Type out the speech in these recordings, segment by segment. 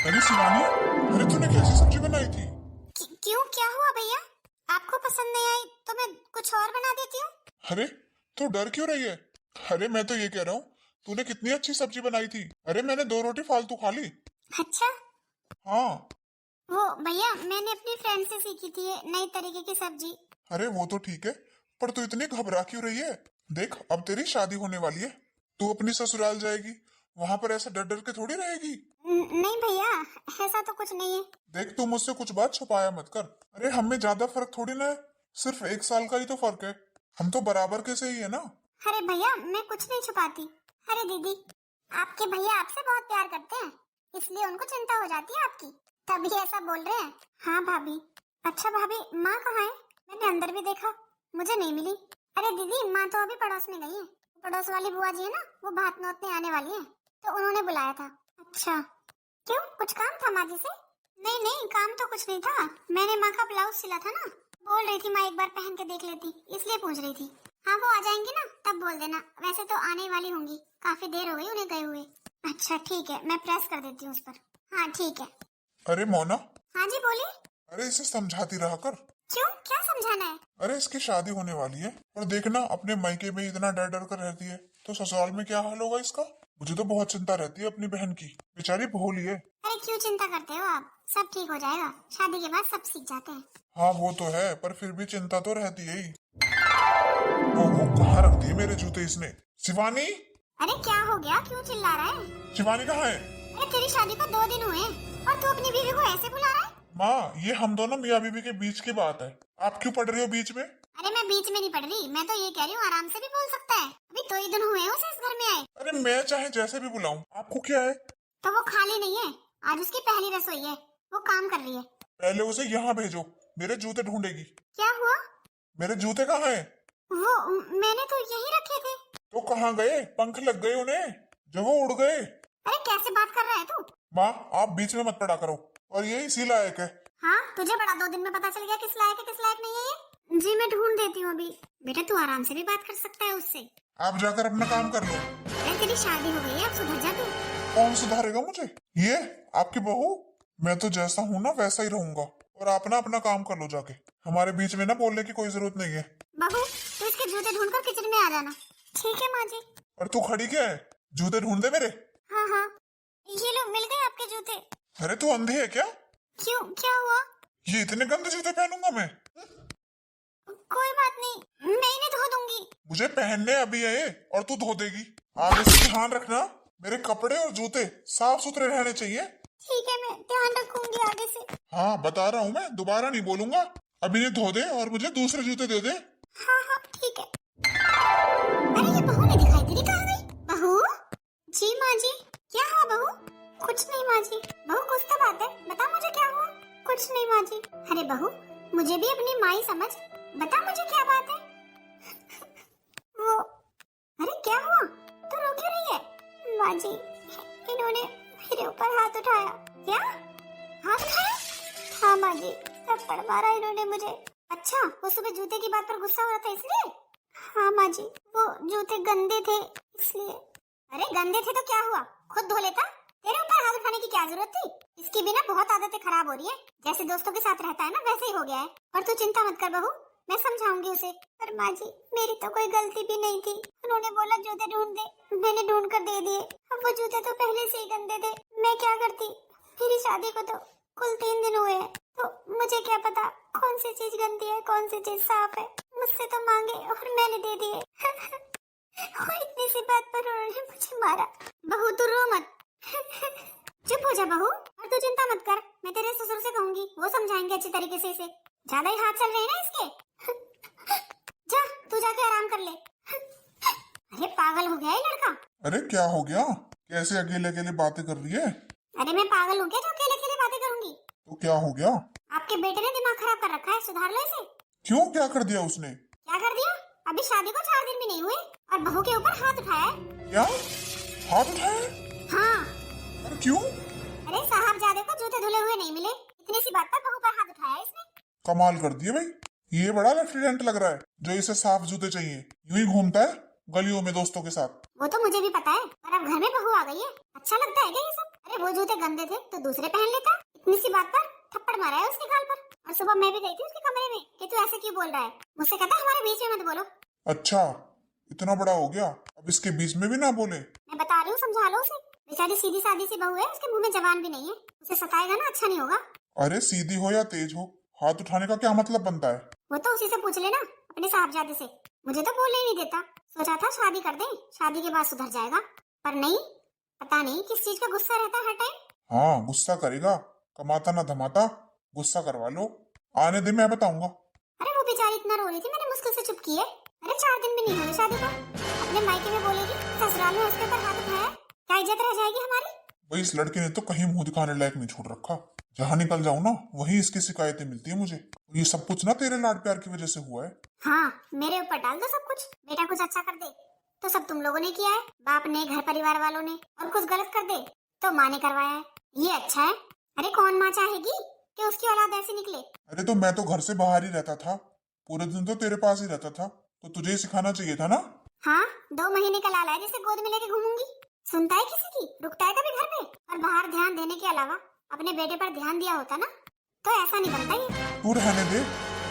अरे शिवानी, अरे तूने कैसी सब्जी बनाई थी? क्यों, क्या हुआ भैया? आपको पसंद नहीं आई तो मैं कुछ और बना देती हूँ। अरे तू डर क्यों रही है? अरे मैं तो ये कह रहा हूँ, तूने कितनी अच्छी सब्जी बनाई थी। अरे मैंने 2 रोटी फालतू खा ली। अच्छा, हाँ। वो भैया मैंने अपनी फ्रेंड से सीखी थी ये नई तरीके की सब्जी। अरे वो तो ठीक है, पर तू इतनी घबरा क्यों रही है? देख, अब तेरी शादी होने वाली है, तू अपनी ससुराल जाएगी, वहां पर ऐसा डर डर के थोड़ी रहेगी। नहीं भैया, ऐसा तो कुछ नहीं है। देख, तू मुझसे कुछ बात छुपाया मत कर। अरे हम में ज्यादा फर्क थोड़ी ना है, सिर्फ 1 साल का ही तो फर्क है। हम तो बराबर के से ही है ना। अरे भैया मैं कुछ नहीं छुपाती। अरे दीदी, आपके भैया आपसे बहुत प्यार करते हैं, इसलिए उनको चिंता हो जाती है आपकी, तभी ऐसा बोल रहे हैं। हाँ भाभी। अच्छा भाभी, माँ कहाँ है? मैंने अंदर भी देखा, मुझे नहीं मिली। अरे दीदी, माँ तो अभी पड़ोस में गई है। पड़ोस वाली बुआ जी है ना, वो भात नोतने आने वाली है, तो उन्होंने बुलाया था। अच्छा, क्यों, कुछ काम था माँ जी से? नहीं नहीं, काम तो कुछ नहीं था। मैंने माँ का ब्लाउज सिला था ना, बोल रही थी माँ एक बार पहन के देख लेती, इसलिए पूछ रही थी। हाँ वो आ जाएंगी ना, तब बोल देना। वैसे तो आने वाली होंगी, काफी देर हो गई उन्हें गए हुए। अच्छा ठीक है, मैं प्रेस कर देती हूँ उस पर। हाँ ठीक है। अरे मोना, हाँ जी बोलिए। अरे इसे समझाती रहा कर। क्यों, क्या समझाना है? अरे इसकी शादी होने वाली है, और देखना अपने मायके में इतना डर डर कर रहती है, तो ससुराल में क्या हाल होगा इसका। मुझे तो बहुत चिंता रहती है अपनी बहन की, बेचारी भोली है। अरे क्यों चिंता करते हो आप, सब ठीक हो जाएगा, शादी के बाद सब सीख जाते हैं। हाँ वो तो है, पर फिर भी चिंता तो रहती है ही। ओहो, कहाँ रख दिए मेरे जूते इसने? शिवानी, अरे क्या हो गया, क्यों चिल्ला रहा है? शिवानी कहाँ है? अरे तेरी शादी को 2 दिन हुए हैं और तू अपनी बीवी को ऐसे बुला रहा है? माँ, ये हम दोनों मियाँ बीवी के बीच की बात है, आप क्यों पढ़ रही हो बीच में? अरे मैं बीच में नहीं पड़ रही, मैं तो ये कह रही हूँ आराम से भी बोल सकता है, अभी 2 ही दिन हुए हैं उसे इस घर में आए। अरे मैं चाहे जैसे भी बुलाऊं, आपको क्या है? तो वो खाली नहीं है, आज उसकी पहली रसोई है, वो काम कर रही है। पहले उसे यहाँ भेजो, मेरे जूते ढूंढेगी। क्या हुआ? मेरे जूते कहाँ हैं? वो मैंने तो यहीं रखे थे। तो कहाँ गए? पंख लग गए उन्हें, जब वो उड़ गए। अरे कैसे बात कर रहा है तू? माँ, आप बीच में मत पड़ा करो, और ये इसी लायक है। हाँ तुझे बड़ा 2 दिन में पता चल गया किस लायक है किस लायक नहीं है ये। जी मैं ढूंढ देती हूँ अभी। बेटा तू आराम से भी बात कर सकता है उससे। आप जाकर अपना काम कर लो। अरे तेरी शादी हो गई है, अब सुधर जा तू। कौन सुधारेगा मुझे? ये आपकी बहू? मैं तो जैसा हूँ ना वैसा ही रहूंगा, और आप ना अपना काम कर लो जाके। हमारे बीच में ना बोलने की कोई जरूरत नहीं है। बहू, तू इसके जूते ढूंढकर किचन में आ जाना। ठीक है माँ जी। और तू खड़ी क्या है? जूते ढूंढ दे मेरे। हाँ हाँ, ये लो मिल गए आपके जूते। अरे तू अंधी है क्या? क्यों, क्या हुआ? ये इतने गंदे जूते पहनूंगा मैं? कोई बात नहीं, मैं इन्हें धो दूंगी। मुझे पहनने अभी है ये, और तू धो देगी। आगे से ध्यान रखना, मेरे कपड़े और जूते साफ सुथरे रहने चाहिए। ठीक है, मैं ध्यान रखूंगी आगे से। हाँ बता रहा हूँ, मैं दोबारा नहीं बोलूंगा। अभी इन्हें धो दे और मुझे दूसरे जूते दे दे। हाँ हाँ ठीक है। अरे ये बहू नहीं दिखाई दे रही, कहाँ गई बहू? जी माँ जी। क्या हुआ बहू? कुछ नहीं माँ जी। बहू कुछ तो बात है, बता मुझे क्या हुआ। कुछ नहीं माँ जी। अरे बहू, मुझे भी अपनी माँ ही समझ, बता मुझे क्या बात है। वो, अरे क्या हुआ, तू रो क्यों रही है? माँ जी, इन्होंने मेरे ऊपर हाथ उठाया। क्या हाथ उठाया? हाँ माँ जी, थप्पड़ मारा इन्होंने मुझे। अच्छा, वो सुबह जूते की बात पर गुस्सा हो रहा था इसलिए? हाँ माँ जी, वो जूते गंदे थे इसलिए। अरे गंदे थे तो क्या हुआ, खुद धो लेता। तेरे ऊपर हाथ उठाने की क्या जरूरत थी? इसकी भी ना बहुत आदतें खराब हो रही है, जैसे दोस्तों के साथ रहता है ना वैसे ही हो गया है। और तू चिंता मत कर बहू, मैं समझाऊंगी उसे। पर माँ जी, मेरी तो कोई गलती भी नहीं थी, उन्होंने बोला जूते ढूंढ दे, मैंने ढूंढ कर दे दिए। अब वो जूते तो पहले से ही गंदे थे, मैं क्या करती। मेरी शादी को तो कुल 3 दिन हुए हैं, तो मुझे क्या पता कौन सी चीज गंदी है कौन सी चीज साफ है। मुझसे तो मांगे और मैंने दे दिए। और इतनी सी बात पर उन्होंने मुझे मारा। बहू तू रो मत। चुप हो जा बहू, और तू चिंता मत कर, मैं तेरे ससुर से कहूंगी, वो समझाएंगे अच्छी तरीके से इसे। ज्यादा ही हाथ चल रहे हैं ना इसके। जा तू जाके आराम कर ले। अरे पागल हो गया है लड़का। अरे क्या हो गया? कैसे अकेले अकेले बातें कर रही है? अरे मैं पागल हूँ क्या जो अकेले अकेले बातें करूंगी? तो क्या हो गया? आपके बेटे ने दिमाग खराब कर रखा है, सुधार लो इसे। क्यों, क्या कर दिया उसने? क्या कर दिया? अभी शादी को 4 दिन भी नहीं हुए और बहू के ऊपर हाथ उठाया है। क्या हाथ उठाया? हाँ। अरे क्यों? अरे साहबजादे को जूते धुले हुए नहीं मिले, इतनी सी बात पर बहू पर हाथ उठाया है इसने। कमाल कर दिए भाई, ये बड़ा लेफ्टिनेंट लग रहा है जो इसे साफ जूते चाहिए। यूं ही घूमता है गलियों में दोस्तों के साथ। वो तो मुझे भी पता है, पर अब घर में बहू आ गई है, अच्छा लगता है क्या ये सब? अरे वो जूते गंदे थे तो दूसरे पहन लेता। इतनी सी बात पर थप्पड़ मारा है उसके गाल पर। और सुबह मैं भी गई थी उसके कमरे में कि तू ऐसे क्यों बोल रहा है। मुझसे कहता हमारे बीच में मत बोलो। अच्छा, इतना बड़ा हो गया, अब इसके बीच में भी ना बोले। मैं बता रही हूँ, समझा लो उसे। बेचारी सीधी सादी सी बहू है, उसके मुंह में जबान भी नहीं है। उसे सताएगा ना, अच्छा नहीं होगा। अरे सीधी हो या तेज हो, हाथ उठाने का क्या मतलब बनता है? वो तो उसी से पूछ लेना, अपने साहबजादे से। मुझे तो बोलने ही नहीं देता। सोचा था शादी कर दे, शादी के बाद सुधर जाएगा, पर नहीं। पता नहीं किस चीज का गुस्सा रहता है हर टाइम। हाँ, गुस्सा करेगा, कमाता ना धमाता, गुस्सा करवा लो। आने दे, मैं बताऊंगा। अरे वो बेचारी इतना रो रही थी, मैंने मुश्किल से चुप की है। अरे 4 दिन भी नहीं हुए शादी को, अपने मायके में बोलेगी, ससुराल में उसके ऊपर हाथ उठाया, क्या इज्जत रह जाएगी हमारी। भाई इस लड़के ने तो कहीं मुंह दिखाने लायक नहीं छोड़ रखा। जहाँ निकल जाऊं ना, वहीं इसकी शिकायतें मिलती है मुझे। ये सब कुछ ना तेरे लाड प्यार की वजह से हुआ है। हाँ, मेरे ऊपर डाल दो सब कुछ। बेटा कुछ अच्छा कर दे तो सब तुम लोगों ने किया है, बाप ने, घर परिवार वालों ने। और कुछ गलत कर दे तो माँ ने करवाया है। ये अच्छा है? अरे कौन माँ चाहेगी कि उसकी औलाद ऐसी निकले। अरे तो मैं तो घर से बाहर ही रहता था, पूरे दिन तो तेरे पास ही रहता था, तो तुझे ही सिखाना चाहिए था ना। हाँ, 2 महीने का लाला है जिसे गोद में लेके घूमूंगी। सुनता है किसी की? रुकता है कभी घर पे? और बाहर ध्यान देने के अलावा अपने बेटे पर ध्यान दिया होता ना, तो ऐसा नहीं बनता ये। तू रहने दे,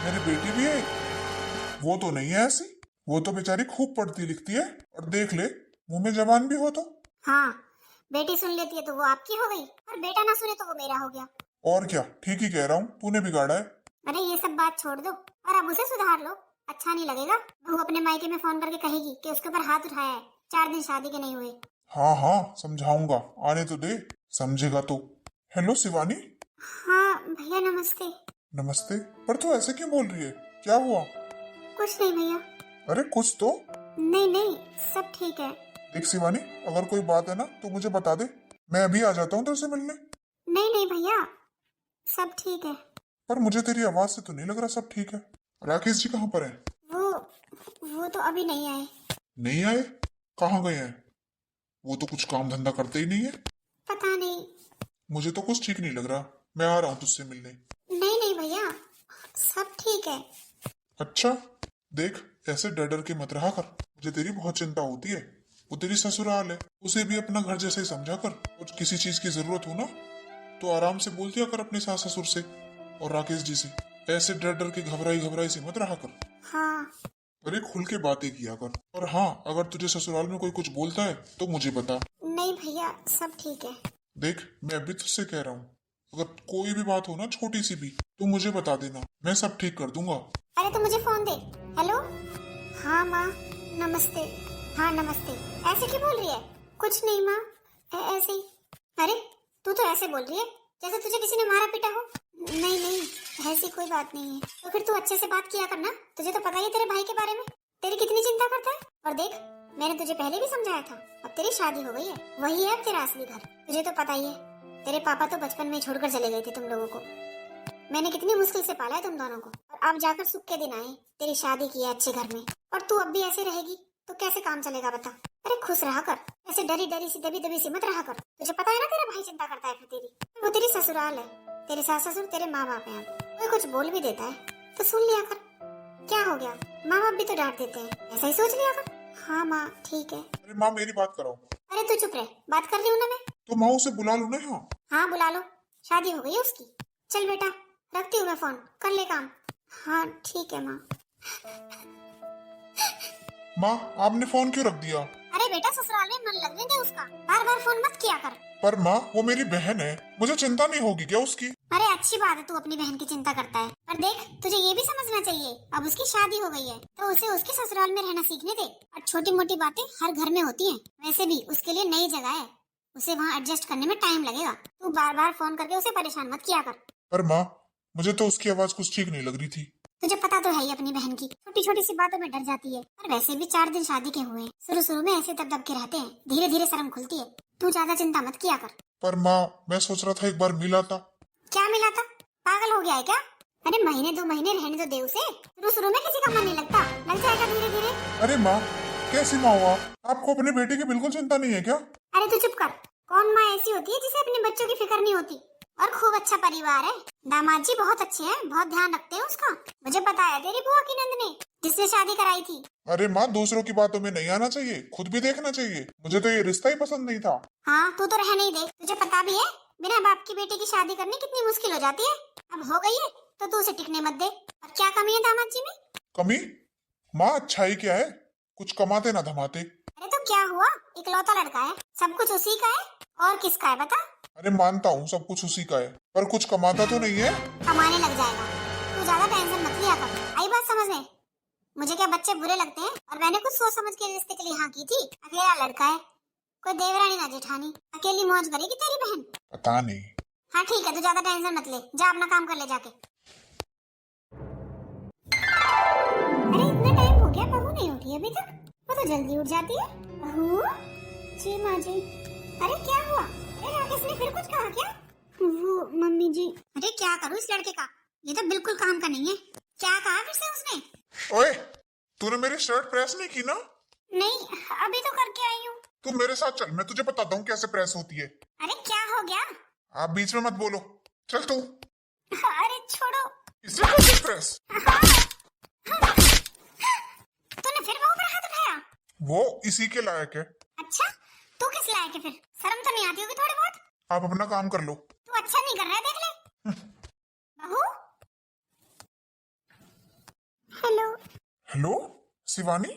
मेरी बेटी भी है, वो तो नहीं है ऐसी। वो तो बेचारी खूब पढ़ती लिखती है, और देख ले, मुंह में जबान भी हो तो। हाँ, बेटी सुन लेती है तो वो आपकी हो गई, और बेटा ना सुने तो वो मेरा हो गया। और क्या, ठीक ही कह रहा हूँ, तूने बिगाड़ा है। अरे ये सब बात छोड़ दो और अब उसे सुधार लो। अच्छा नहीं लगेगा बहू अपने मायके में फोन करके कहेगी कि उसके ऊपर हाथ उठाया है, 4 दिन शादी के नहीं हुए। हाँ हाँ, समझाऊंगा, आने तो दे, समझेगा तो। हेलो शिवानी। हाँ भैया, नमस्ते। नमस्ते। पर तू ऐसे क्यों बोल रही है, क्या हुआ? कुछ नहीं भैया। अरे कुछ तो। नहीं नहीं, सब ठीक है। देख शिवानी, अगर कोई बात है ना तो मुझे बता दे, मैं अभी आ जाता हूँ तेरे से मिलने। नहीं नहीं भैया, सब ठीक है। पर मुझे तेरी आवाज से तो नहीं लग रहा सब ठीक है। राकेश जी कहाँ पर हैं? वो तो अभी नहीं आए। नहीं आए? कहाँ गए हैं? वो तो कुछ काम धंधा करते ही नहीं है। पता नहीं। मुझे तो कुछ ठीक नहीं लग रहा, मैं आ रहा हूँ तुझसे मिलने। नहीं नहीं भैया, सब ठीक है। अच्छा, देख ऐसे डर डर के मत रहा कर, मुझे तेरी बहुत चिंता होती है। वो तेरी ससुराल है, उसे भी अपना घर जैसे ही समझा कर। और किसी चीज की जरूरत हो ना तो आराम से बोल दिया कर अपने सास ससुर से और राकेश जी से। ऐसे डर डर के घबराई घबराई से मत रहा कर। हाँ। अरे खुल के बातें किया कर। और हाँ, अगर तुझे ससुराल में कोई कुछ बोलता है तो मुझे बता। नहीं भैया, सब ठीक है। देख मैं अभी तुझसे कह रहा हूँ, अगर कोई भी बात हो ना छोटी सी भी तो मुझे बता देना, मैं सब ठीक कर दूंगा। अरे तो मुझे फोन दे। हेलो। हाँ माँ, नमस्ते। हाँ नमस्ते। ऐसे क्यों बोल रही है? कुछ नहीं माँ, ऐसे ही। अरे तू तो ऐसे बोल रही है जैसे तुझे किसी ने मारा पीटा हो। नहीं नहीं, ऐसी कोई बात नहीं है। तो फिर तू अच्छे से बात किया करना, तुझे तो पता ही है तेरे भाई के बारे में, तेरी कितनी चिंता करता है। और देख, मैंने तुझे पहले भी समझाया था, अब तेरी शादी हो गई है, वही है अब तेरा असली घर। तुझे तो पता ही है, तेरे पापा तो बचपन में छोड़कर चले गए थे तुम लोगों को। मैंने कितनी मुश्किल से पाला है तुम दोनों को, और अब जाकर सुख के दिन आए, तेरी शादी की है अच्छे घर में। और तू अब भी ऐसे रहेगी तो कैसे काम चलेगा बता। अरे खुश रहा कर, ऐसे डरी डरी सी दबी दबी सी मत रहा कर। तुझे पता है ना तेरा भाई चिंता करता है फिर तेरी। वो तेरी ससुराल है, तेरे सास ससुर तेरे माँ बाप हैं। कोई कुछ बोल भी देता है तो सुन लिया कर। क्या हो गया, माँ बाप भी तो डांट देते हैं, ऐसा ही सोच लिया कर। हाँ माँ ठीक है। अरे माँ मेरी बात कराओ। अरे तू चुप रह, बात कर रही हूँ ना मैं। तो माँ उसे बुला लो ना यहाँ। हाँ बुला लो, शादी हो गई है उसकी। चल बेटा, रखती हूँ मैं फोन, कर ले काम। हाँ ठीक है माँ। माँ आपने फोन क्यों रख दिया? अरे बेटा, ससुराल में मन लगने दे उसका, बार बार फोन मत किया कर। पर माँ वो मेरी बहन है, मुझे चिंता नहीं होगी क्या उसकी? अरे अच्छी बात है तू अपनी बहन की चिंता करता है, पर देख तुझे ये भी समझना चाहिए, अब उसकी शादी हो गई है तो उसे उसके ससुराल में रहना सीखने दे। और छोटी मोटी बातें हर घर में होती हैं, वैसे भी उसके लिए नई जगह है, उसे वहाँ एडजस्ट करने में टाइम लगेगा। तू बार बार फोन करके उसे परेशान मत किया कर। पर माँ मुझे तो उसकी आवाज कुछ ठीक नहीं लग रही थी। तुझे पता तो है ही अपनी बहन की, छोटी छोटी सी बातों में डर जाती है। और वैसे भी 4 दिन शादी के हुए, शुरू में ऐसे दब दब के रहते हैं, धीरे धीरे शर्म खुलती है। तू ज्यादा चिंता मत किया कर। पर माँ मैं सोच रहा था एक बार मिला था। क्या मिला था? पागल हो गया है क्या? अरे महीने 2 महीने रहने तो दे उसे, शुरू में किसी का मन नहीं लगता, लग जाएगा धीरे धीरे। अरे माँ कैसी माँ हुआ, आपको अपने बेटे की बिल्कुल चिंता नहीं है क्या? अरे तू चुप कर। कौन माँ ऐसी होती है जिसे अपने बच्चों की फिक्र नहीं होती? और खूब अच्छा परिवार है। दामाद जी बहुत अच्छे हैं, बहुत ध्यान रखते हैं उसका। मुझे बताया तेरी बुआ की नंद ने, जिसने शादी कराई थी। अरे माँ, दूसरों की बातों में नहीं आना चाहिए, खुद भी देखना चाहिए। मुझे तो ये रिश्ता ही पसंद नहीं था। हाँ, तू तो रह नहीं दे। तुझे पता भी है बिना बाप की बेटी की शादी करनी कितनी मुश्किल हो जाती है। अब हो गई है तो तू उसे टिकने मत दे। और क्या कमी है दामाद जी में? कमी? माँ, अच्छाई क्या है, कुछ कमाते ना धमाते। अरे तो क्या हुआ, इकलौता लड़का है, सब कुछ उसी का है। और किसका है बता? अरे मानता हूँ सब कुछ उसी का है, पर कुछ कमाता तो नहीं है। कमाने लग जाएगा। तू ज्यादा टेंशन मत लिया कर। आई बात समझ में? मुझे क्या बच्चे बुरे लगते हैं? और मैंने कुछ सोच समझ के रिश्ते के लिए हाँ की थी। अकेला लड़का है, कोई देवरानी ना जेठानी, अकेली मौज करेगी तेरी बहन। पता नहीं। हाँ ठीक है, तू ज्यादा टेंशन मत ले, जा अपना काम कर ले जाके। अरे इतना टाइम हो गया, बहू नहीं उठी अभी तक। वो तो जल्दी उठ जाती है। बहू जी, माँ जी। अरे क्या हुआ? अरे राकेश ने फिर कुछ कहा क्या? वो मम्मी जी। अरे क्या करूँ इस लड़के का, ये तो बिल्कुल काम का नहीं है। क्या कहा फिर से उसने? ओए, तूने मेरी शर्ट प्रेस नहीं की ना? नहीं, अभी तो करके आई हूँ। तू मेरे साथ चल, मैं तुझे बताता हूँ कैसे प्रेस होती है। अरे क्या हो गया? आप बीच में मत बोलो, चल तू। अरे छोड़ो। इसे कैसे प्रेस? तूने फिर बहू पर हाथ उठाया? वो इसी के लायक है। अच्छा, तू किस लायक है फिर? शर्म तो नहीं आती होगी थोड़ी बहुत? आप अपना काम कर लो। तू अच्छा नहीं कर रहा है, देख ले। बहू। हेलो। हेलो शिवानी।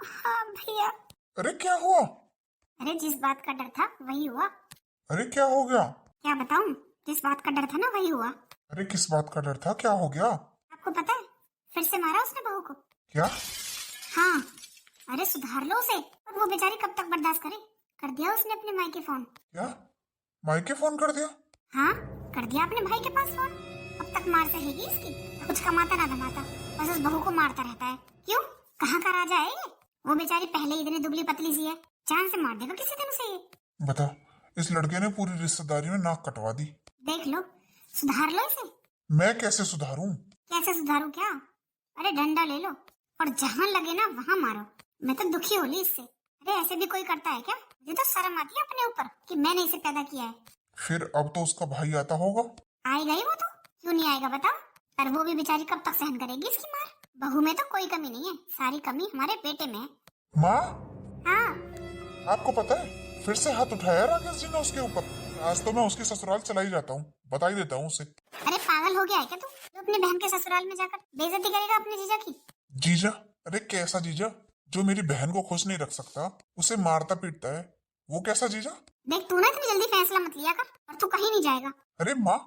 हाँ भैया। अरे क्या हुआ? अरे जिस बात का डर था वही हुआ। अरे क्या हो गया? क्या बताऊं, जिस बात का डर था ना वही हुआ। अरे किस बात का डर था, क्या हो गया? आपको पता है, फिर से मारा उसने बहू को। क्या? हाँ। अरे सुधार लो उसे, और वो बेचारी कब तक बर्दाश्त करे। कर दिया उसने अपने मायके फोन। क्या? मायके फोन कर दिया? हाँ, कर दिया अपने भाई के पास फोन। अब तक मार सहेगी इसकी, कुछ कमाता ना धमाता, बस उस बहू को मारता रहता है। क्यों, कहाँ का राजा है ये? वो बेचारी पहले ही इतनी दुबली पतली सी है, जान से मार देगा किसी दिन उसे ये। बता, इस लड़के ने पूरी रिश्तेदारी में नाक कटवा दी। देख लो, सुधार लो इसे। मैं कैसे सुधारूं? कैसे सुधारूं क्या? अरे डंडा ले लो और जहाँ लगे ना वहाँ मारो। मैं तो दुखी हो ली इससे। अरे ऐसे भी कोई करता है क्या? मुझे तो शर्म आती है अपने ऊपर कि मैंने इसे पैदा किया है। फिर अब तो उसका भाई आता होगा। आएगा ही वो तो, क्यों नहीं आएगा बताओ? पर वो भी बेचारी कब तक सहन करेगी इसकी मार? बहू में तो कोई कमी नहीं है, सारी कमी हमारे बेटे में है। माँ, हाँ। आपको पता है फिर से हाथ उठाया राकेश जी ने उसके ऊपर। आज तो मैं उसके ससुराल चला ही जाता हूँ, बता ही देता हूँ उसे। अरे पागल हो गया है क्या तू, जो अपनी बहन के ससुराल में जाकर बेइज्जती करेगा अपने जीजा की? जीजा? अरे कैसा जीजा? जो मेरी बहन को खुश नहीं रख सकता उसे मारता पीटता है, वो कैसा जीजा? देख तू ना इतनी जल्दी फैसला मत लिया कर, और तू कहीं नहीं जाएगा। अरे माँ,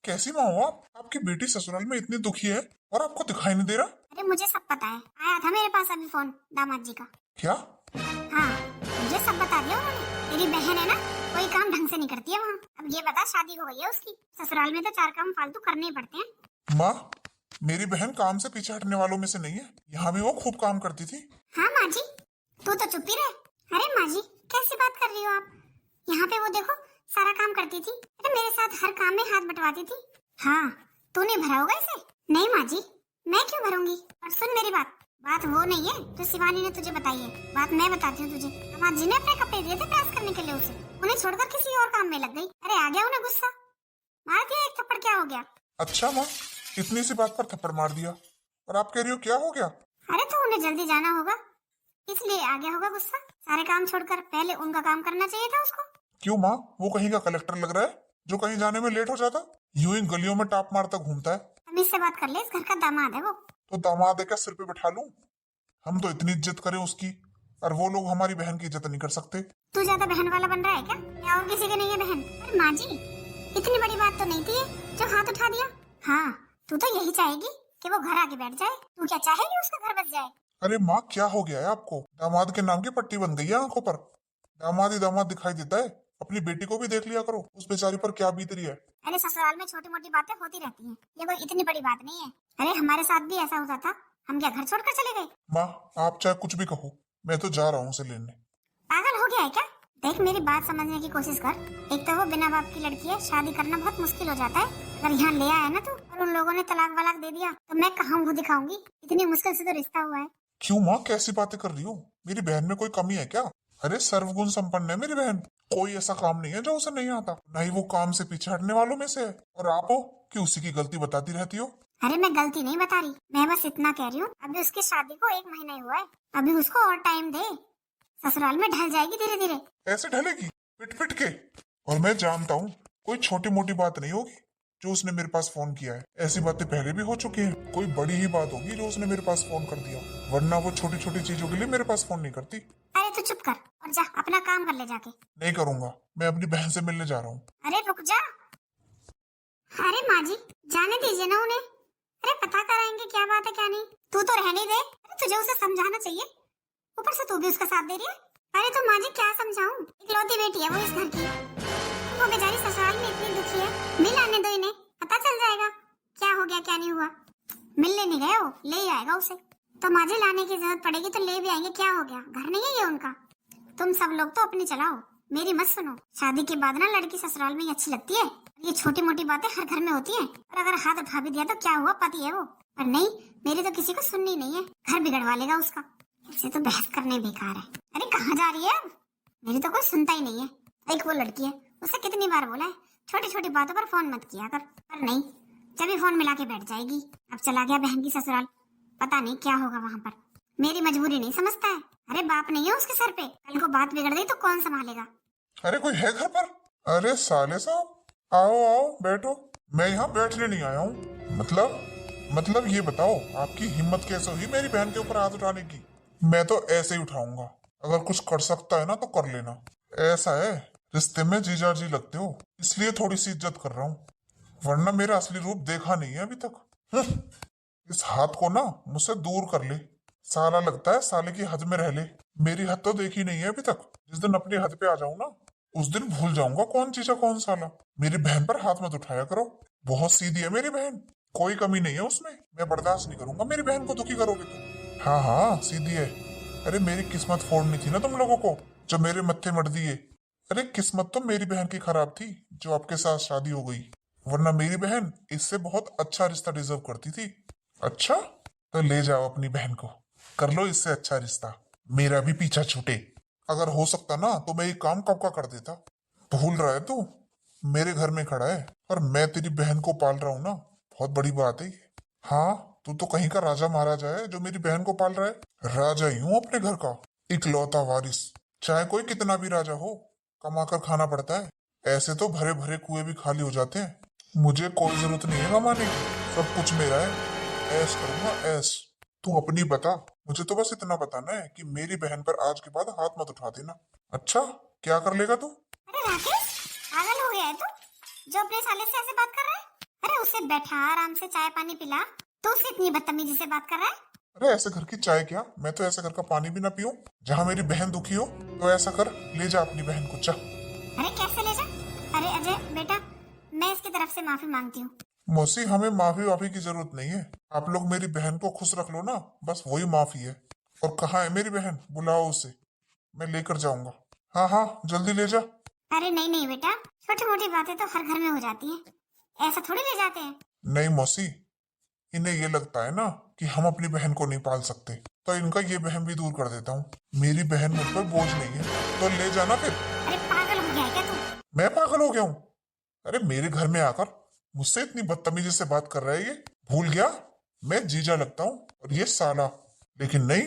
कैसी माँ हो आप? आपकी बेटी ससुराल में इतनी दुखी है और आपको दिखाई नहीं दे रहा? अरे मुझे सब पता है, आया था मेरे पास अभी फोन दामाद जी का। क्या? हाँ, मुझे सब बता दिया उन्होंने। तेरी बहन है ना, कोई काम ढंग से नहीं करती है वहाँ। अब ये बता, शादी हो गई है उसकी, ससुराल में तो 4 काम फालतू करने ही पड़ते हैं। माँ, मेरी बहन काम से पीछे हटने वालों में से नहीं है, यहाँ भी वो खूब काम करती थी। हाँ माँ जी, तू तो चुप ही रहे। अरे माँ जी, कैसी बात कर रही हो आप? यहाँ पे वो देखो सारा काम करती थी। अरे मेरे साथ हर काम में हाथ बंटवाती थी। हाँ, तूने भरा होगा इसे? नहीं माँ जी, मैं क्यों भरूंगी? और सुन मेरी बात, बात वो नहीं है जो शिवानी ने तुझे बताई है, बात मैं बताती हूँ तुझे। दामाद जी ने अपने कपड़े दिए थे प्रेस करने के लिए उसे, उन्हें छोड़कर किसी और काम में लग गई। अरे आ गया उन्हें गुस्सा, मार दिया एक थप्पड़, क्या हो गया? अच्छा माँ, इतनी सी बात पर थप्पड़ मार दिया, और आप कह रही हो क्या हो गया? अरे तो उन्हें जल्दी जाना होगा, इसलिए आ गया होगा गुस्सा। सारे काम छोड़कर पहले उनका काम करना चाहिए था उसको। क्यों माँ, वो कहीं का कलेक्टर लग रहा है जो कहीं जाने में लेट हो जाता? यूं ही गलियों में टाप मारता घूमता है। तमीज से बात कर ले, इस घर का दामाद है वो। तो दामाद है क्या, सिर पे बैठा लूं? हम तो इतनी इज्जत करें उसकी, और वो लोग हमारी बहन की इज्जत नहीं कर सकते। तू ज्यादा बहन वाला बन रहा है क्या? या और किसी के नहीं है बहन? अरे माँ जी, इतनी बड़ी बात तो नहीं थी ये, जो हाथ उठा दिया। हाँ, तू तो यही चाहेगी कि वो घर आके बैठ जाए। तू क्या चाहेगी उसका घर बस जाए? अरे माँ, क्या हो गया है आपको? दामाद के नाम की पट्टी बन गई है आंखों पर। दामाद ही दामाद दिखाई देता है, अपनी बेटी को भी देख लिया करो, उस बेचारी पर क्या बीत रही है। अरे ससुराल में छोटी मोटी बातें होती रहती हैं, ये कोई इतनी बड़ी बात नहीं है। अरे हमारे साथ भी ऐसा होता था, हम क्या घर छोड़कर चले गए? माँ, आप चाहे कुछ भी कहो, मैं तो जा रहा हूँ उसे लेने। पागल हो गया है क्या? देख मेरी बात समझने की कोशिश कर। एक तो वो बिना बाप की लड़की है, शादी करना बहुत मुश्किल हो जाता है। अगर यहाँ ले आया ना तू, और उन लोगों ने तलाक वलाक दे दिया, तो मैं कहाँ मुँह दिखाऊंगी? इतनी मुश्किल से तो रिश्ता हुआ है। क्यों माँ, कैसी बातें कर रही हो? मेरी बहन में कोई कमी है क्या? अरे सर्वगुण संपन्न है मेरी बहन, कोई ऐसा काम नहीं है जो उसे नहीं आता, ना ही वो काम से पीछे हटने वालों में से है। और आप हो कि उसी की गलती बताती रहती हो। अरे मैं गलती नहीं बता रही, मैं बस इतना कह रही हूँ अभी उसकी शादी को 1 महीना ही हुआ है, अभी उसको और टाइम दे, ससुराल में ढल जाएगी धीरे धीरे। ऐसे ढलेगी पिट पिट के? और मैं जानता हूँ कोई छोटी मोटी बात नहीं होगी जो उसने मेरे पास फोन किया है। ऐसी बातें पहले भी हो चुकी हैं। कोई बड़ी ही बात होगी जो उसने मेरे पास फोन कर दिया, वरना वो छोटी छोटी चीजों के लिए मेरे पास फोन नहीं करती। अरे तू चुप कर और जा अपना काम कर ले जाके। नहीं करूंगा, मैं अपनी बहन से मिलने जा रहा हूँ। अरे रुक जा। अरे माँ जी जाने दीजिए ना उन्हें, अरे पता कराएंगे क्या बात है क्या नहीं। तू तो रहने दे, अरे तुझे उसे समझाना चाहिए, ऊपर से तू भी उसका साथ दे रही है। अरे तो माँ जी क्या समझाऊं, इकलौती बेटी है वो इस घर की, वो बेचारी ससुराल में इतनी दुखी है। मिल आने दो इन्हें, पता चल जाएगा क्या हो गया क्या नहीं हुआ। मिलने नहीं गए, वो ले ही आएगा उसे। तो माँ जी लाने की जरूरत पड़ेगी तो ले भी आएंगे, क्या हो गया, घर नहीं है ये उनका। तुम सब लोग तो अपनी चलाओ, मेरी मत सुनो। शादी के बाद ना लड़की ससुराल में ही अच्छी लगती है, ये छोटी मोटी बातें हर घर में होती हैं। और अगर हाथ उठा भी दिया तो क्या हुआ, पति है वो। पर नहीं, मेरी तो किसी को सुननी नहीं है, घर बिगड़वा लेगा उसका। इसे तो बहस करने बेकार है। अरे कहाँ जा रही है अब, मेरी तो कोई सुनता ही नहीं है। एक वो लड़की है, उसे कितनी बार बोला है छोटी छोटी बातों पर फोन मत किया कर, पर नहीं, जब भी फोन मिला के बैठ जाएगी। अब चला गया बहन की ससुराल, पता नहीं क्या होगा वहाँ पर। मेरी मजबूरी नहीं समझता है। अरे बाप नहीं है उसके सर पे, कल को बात बिगड़ गई तो कौन संभालेगा। अरे कोई है घर पर? अरे साले साहब, आओ आओ बैठो। मैं यहाँ बैठने नहीं आया हूँ। मतलब ये बताओ आपकी हिम्मत कैसे हुई मेरी बहन के ऊपर हाथ उठाने की? मैं तो ऐसे ही उठाऊंगा, अगर कुछ कर सकता है ना तो कर लेना। ऐसा है, रिश्ते में जीजा जी लगते हो इसलिए थोड़ी सी इज्जत कर रहा हूँ, वरना मेरा असली रूप देखा नहीं है अभी तक। इस हाथ को ना मुझसे दूर कर ले। साला लगता है साले की हद में रह ले। मेरी हद तो देखी नहीं है अभी तक। जिस दिन अपनी हद पे आ जाऊं ना, उस दिन भूल जाऊंगा कौन जीजा कौन साला। मेरी बहन पर हाथ मत उठाया करो, बहुत सीधी है मेरी बहन, कोई कमी नहीं है उसमें। मैं बर्दाश्त नहीं करूंगा मेरी बहन को दुखी करोगे तुम। हाँ हाँ सीधी है। अरे मेरी किस्मत फोड़नी थी ना तुम लोगों को, जो मेरे मत्थे मर दिए। अरे किस्मत तो मेरी बहन की खराब थी जो आपके साथ शादी हो गई, वरना मेरी बहन इससे बहुत अच्छा रिश्ता डिजर्व करती थी। अच्छा तो ले जाओ अपनी बहन को, कर लो इससे अच्छा रिश्ता, मेरा भी पीछा छूटे। अगर हो सकता ना तो मैं ये काम कब का कर देता। भूल रहा है तू, मेरे घर में खड़ा है और मैं तेरी बहन को पाल रहा हूँ ना, बहुत बड़ी बात है ये। हाँ तू तो कहीं का राजा महाराजा है जो मेरी बहन को पाल रहा है। राजा ही हूँ अपने घर का, इकलौता वारिस। चाहे कोई कितना भी राजा हो, कमाकर खाना पड़ता है। ऐसे तो भरे भरे कुएं भी खाली हो जाते हैं। मुझे कोई जरूरत नहीं है कमाने की, सब कुछ मेरा है। ऐश करूंगा ऐश। तू अपनी बता, मुझे तो बस इतना बताना है कि मेरी बहन पर आज के बाद हाथ मत उठा देना। अच्छा क्या कर लेगा तू? अरे राकेश पागल हो गया है तू, जो अपने साले से ऐसे बात कर रहा है। अरे उसे बैठा आराम से चाय पानी पिला, तो उसे इतनी बदतमीजी से बात कर रहा है। अरे ऐसे घर की चाय क्या, मैं तो ऐसे घर का पानी भी ना पीऊं। जहाँ मेरी बहन दुखी हो तो ऐसा कर, ले जा अपनी बहन को जा। अरे कैसे ले जा? अरे अजय बेटा, मैं इसकी तरफ से माफी मांगती हूँ। मौसी हमें माफी वाफी की जरूरत नहीं है, आप लोग मेरी बहन को खुश रख लो ना, बस वही माफी है। और कहाँ है मेरी बहन, बुलाओ उसे, मैं लेकर जाऊंगा। हाँ हाँ जल्दी ले जा। अरे नहीं नहीं बेटा, छोटी मोटी बातें तो हर घर में हो जाती हैं, ऐसा थोड़ी ले जाते हैं। नहीं मौसी, इन्हें ये लगता है ना कि हम अपनी बहन को नहीं पाल सकते, तो इनका ये बहम भी दूर कर देता हूँ। मेरी बहन मुझ पर बोझ नहीं है, तो ले जाना फिर। अरे पागल हो गया है क्या तू? मैं पागल हो गया हूँ? अरे मेरे घर में आकर मुझसे इतनी बदतमीजी से बात कर रहा है ये, भूल गया मैं जीजा लगता हूँ और ये साला। लेकिन नहीं,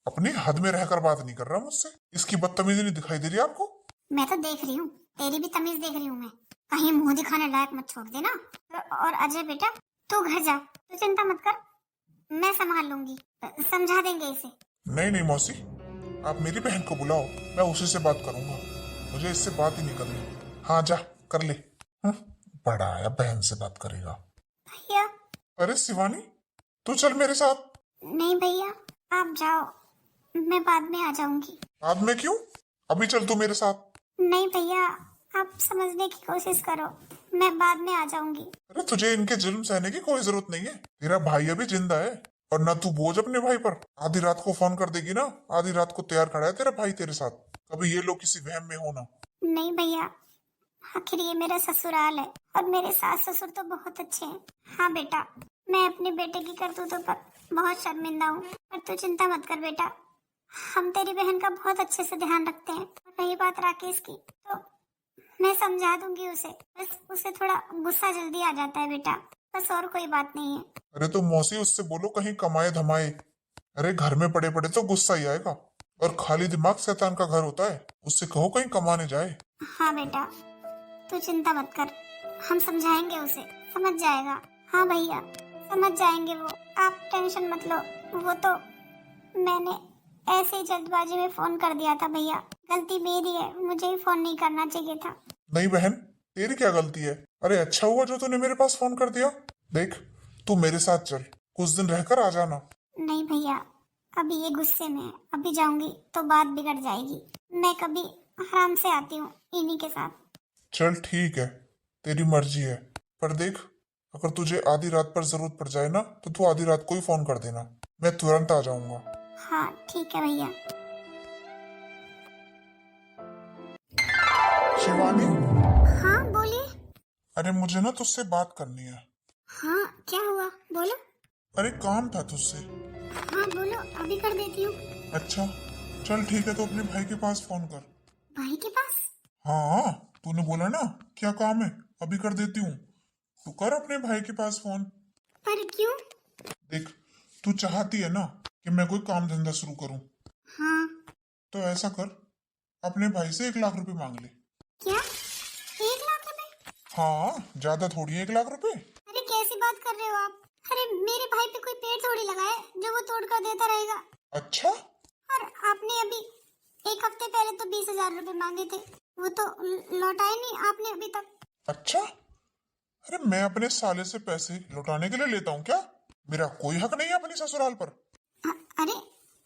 अपनी हद में रहकर बात नहीं कर रहा मुझसे। इसकी बदतमीजी नहीं दिखाई दे रही आपको? मैं तो देख रही हूँ, तेरी भी तमीज देख रही हूँ मैं, कहीं मुंह दिखाने लायक मत छोड़ देना। और अजय बेटा तू घर जा, तू चिंता मत कर, मैं संभाल लूंगी, समझा देंगे इसे। नहीं नहीं मौसी, आप मेरी बहन को बुलाओ, मैं उसी से बात करूंगा, मुझे इससे बात ही नहीं करनी। हाँ जा कर ले। बड़ा आया बहन से बात करेगा। भैया। अरे शिवानी तू चल मेरे साथ। नहीं भैया आप जाओ, मैं बाद में आ जाऊंगी। बाद में क्यों, अभी चल तू मेरे साथ। नहीं भैया आप समझने की कोशिश करो, मैं बाद में आ जाऊंगी। अरे तुझे इनके जुल्म सहने की कोई जरूरत नहीं है, तेरा भाई अभी जिंदा है और ना तू बोझ अपने भाई पर। आधी रात को फोन कर देगी ना, आधी रात को तैयार खड़ा है तेरा भाई तेरे साथ, कभी ये लोग किसी वहम में हो ना। नहीं भैया, आखिर ये मेरा ससुराल है और मेरे सास ससुर तो बहुत अच्छे हैं। हाँ बेटा, मैं अपने बेटे की करतूतों पर बहुत शर्मिंदा हूँ, पर तू चिंता मत कर बेटा, हम तेरी बहन का बहुत अच्छे से ध्यान रखते हैं। और रही बात राकेश की, तो मैं समझा दूंगी उसे, बस उसे थोड़ा गुस्सा जल्दी आ जाता है बेटा, बस और कोई बात नहीं है। अरे तो मौसी उससे बोलो कहीं कमाए धमाए। अरे घर में पड़े पड़े तो गुस्सा ही आएगा, और खाली दिमाग शैतान का घर होता है। उससे कहो कहीं कमाने जाए। हाँ बेटा, तू चिंता मत कर, हम समझाएंगे उसे, समझ जाएगा। हाँ भैया, समझ जाएंगे वो, आप टेंशन मत लो। वो तो मैंने ऐसे ही जल्दबाजी में फोन कर दिया था भैया, गलती मेरी है, मुझे ही फोन नहीं करना चाहिए था। नहीं बहन, तेरी क्या गलती है? अरे अच्छा हुआ जो तूने मेरे पास फोन कर दिया। देख, तू मेरे साथ चल, कुछ दिन रहकर आ जाना। नहीं भैया, अभी ये गुस्से में है, अभी जाऊंगी तो बात बिगड़ जाएगी। मैं कभी आराम से आती हूँ इन्हीं के साथ। चल ठीक है, तेरी मर्जी है। पर देख, अगर तुझे आधी रात पर जरूरत पड़ जाए ना, तो तू आधी रात को ही फोन कर देना, मैं तुरंत आ जाऊंगा। हाँ ठीक है भैया। शिवानी, हाँ बोलिए। अरे मुझे ना तुझसे बात करनी है। हाँ क्या हुआ, बोलो। अरे काम था तुझसे। हाँ बोलो, अभी कर देती हूँ। अच्छा, चल ठीक है, तो अपने भाई के पास फोन कर। भाई के पास? हाँ, तूने बोला ना क्या काम है, अभी कर देती हूँ। तू कर अपने भाई के पास फोन। पर क्यों? देख, तू चाहती है ना कि मैं कोई काम धंधा शुरू करूं, हाँ। तो ऐसा कर, अपने भाई से 1 लाख रुपए मांग ले। क्या 1 लाख रुपए? हाँ, ज्यादा थोड़ी है 1 लाख रुपए। अरे कैसी बात कर रहे हो आप? अरे मेरे भाई पे कोई पेड़ थोड़ी लगा है जो वो तोड़ कर देता रहेगा। अच्छा, और आपने अभी 1 हफ्ते पहले तो 20,000 रुपए मांगे थे, वो तो लौटाए नहीं आपने अभी तक। अच्छा। अरे मैं अपने साले से पैसे लौटाने के लिए लेता हूँ क्या? मेरा कोई हक नहीं है अपनी ससुराल पर। अरे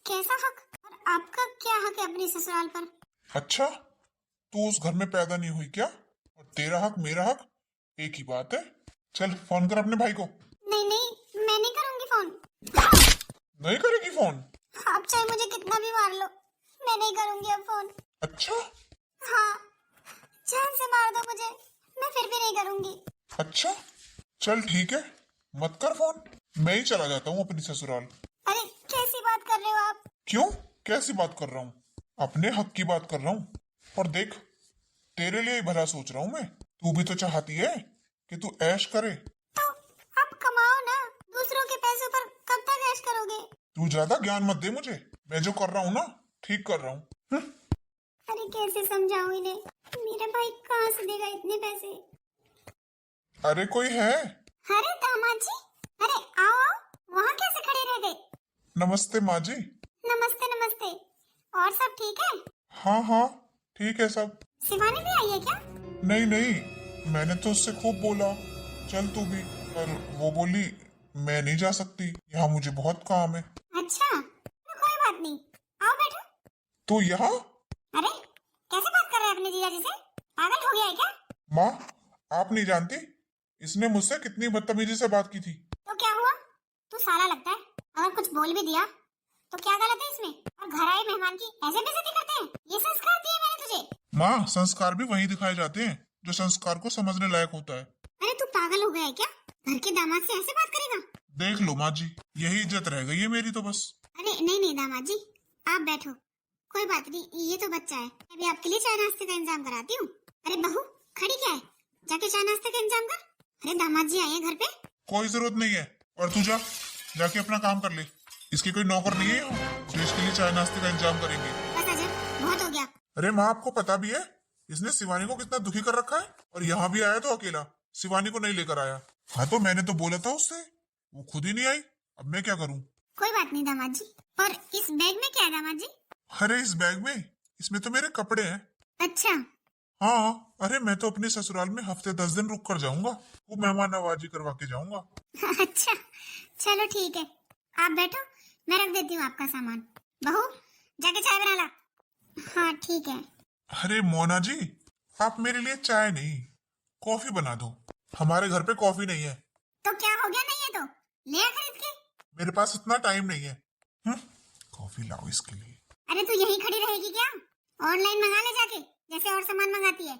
कैसा हक? और आपका क्या हक है अपनी ससुराल पर? अच्छा, तू उस घर में पैदा नहीं हुई क्या? और तेरा हक मेरा हक एक ही बात है। चल फोन कर अपने भाई को। नहीं नहीं, मैं नहीं करूंगी फोन। नहीं करेगी फोन? आप चाहे मुझे कितना भी मार लो, मैं नहीं करूंगी अब फोन। अच्छा। हाँ, जान से मार दो मुझे, मैं फिर भी नहीं करूंगी। अच्छा, चल ठीक है, मत कर फोन, मैं ही चला जाता हूँ अपनी ससुराल। अरे कैसी बात कर रहे हो आप? क्यों, कैसी बात कर रहा हूँ? अपने हक की बात कर रहा हूँ। और देख, तेरे लिए ही भला सोच रहा हूँ मैं। तू भी तो चाहती है कि तू ऐश करे। तो आप कमाओ ना, दूसरों के पैसों पर कब तक ऐश करोगे? तू ज्यादा ज्ञान मत दे मुझे, मैं जो कर रहा हूँ ना ठीक कर रहा हूँ। अरे कैसे समझाऊं इन्हें, मेरा भाई कहाँ से देगा इतने पैसे? अरे कोई है? अरे दामाद जी, अरे आओ आओ, वहाँ कैसे खड़े रह गए? नमस्ते माँ जी। नमस्ते नमस्ते, और सब ठीक है? हाँ हाँ, ठीक है सब। शिवानी भी आई है क्या? नहीं नहीं, मैंने तो उससे खूब बोला चल तू भी, पर वो बोली मैं नहीं जा सकती, यहाँ मुझे बहुत काम है। अच्छा, तो कोई बात नहीं, आओ बैठो। तू यहाँ? अरे कैसे बात कर रहे हैं अपने जीजाजी से, पागल हो गया है क्या? माँ, आप नहीं जानती इसने मुझसे कितनी बदतमीजी से बात की थी। तो क्या हुआ, तू साला लगता है, अगर कुछ बोल भी दिया तो क्या गलत है इसमें? और घर आए मेहमान की ऐसे बेइज्जती करते हैं, ये संस्कार दिए मैंने तुझे। माँ, संस्कार भी वही दिखाए जाते हैं जो संस्कार को समझने लायक होता है। अरे तू पागल हो गया है क्या, घर के दामाद से ऐसे बात करेगा? देख लो माँ जी, यही इज्जत रह गई है मेरी तो बस। अरे नहीं नहीं दामाद जी, आप बैठो, कोई बात नहीं, ये तो बच्चा है, मैं भी आपके लिए चाय नाश्ते का इंतजाम कराती हूँ। अरे बहू, खड़ी क्या है, जाके चाय नाश्ते का इंतजाम कर। अरे दामाद जी आए हैं घर पे। कोई जरूरत नहीं है, और तू जा, जाके अपना काम कर ले। इसके कोई नौकर नहीं है यहाँ जो इसके लिए चाय नाश्ते का इंतजाम करेंगे। बस अजय, बहुत हो गया। अरे माँ, आपको पता भी है इसने शिवानी को कितना दुखी कर रखा है, और यहाँ भी आया तो अकेला, शिवानी को नहीं लेकर आया। हाँ तो मैंने तो बोला था उससे, वो खुद ही नहीं आई, अब मैं क्या करूँ? कोई बात नहीं दामाद जी, और इस बैग में क्या है दामाद जी? अरे इस बैग में, इसमें तो मेरे कपड़े हैं। अच्छा। हाँ, अरे मैं तो अपने ससुराल में हफ्ते 10 दिन रुक कर जाऊंगा, वो मेहमान नवाजी करवा के जाऊंगा। अच्छा चलो ठीक है, आप बैठो, मैं रख देती हूँ आपका सामान। बहू जाके चाय बना ला। हाँ ठीक है। अरे मोना जी, आप मेरे लिए चाय नहीं कॉफी बना दो, हमारे घर पे कॉफी नहीं है। तो क्या हो गया, नहीं है तो ले आ खरीद के। मेरे पास इतना टाइम नहीं है। कॉफी लाओ इसके लिए। अरे तू यहीं खड़ी रहेगी क्या, ऑनलाइन मंगा ले जाके, जैसे और सामान मंगाती है।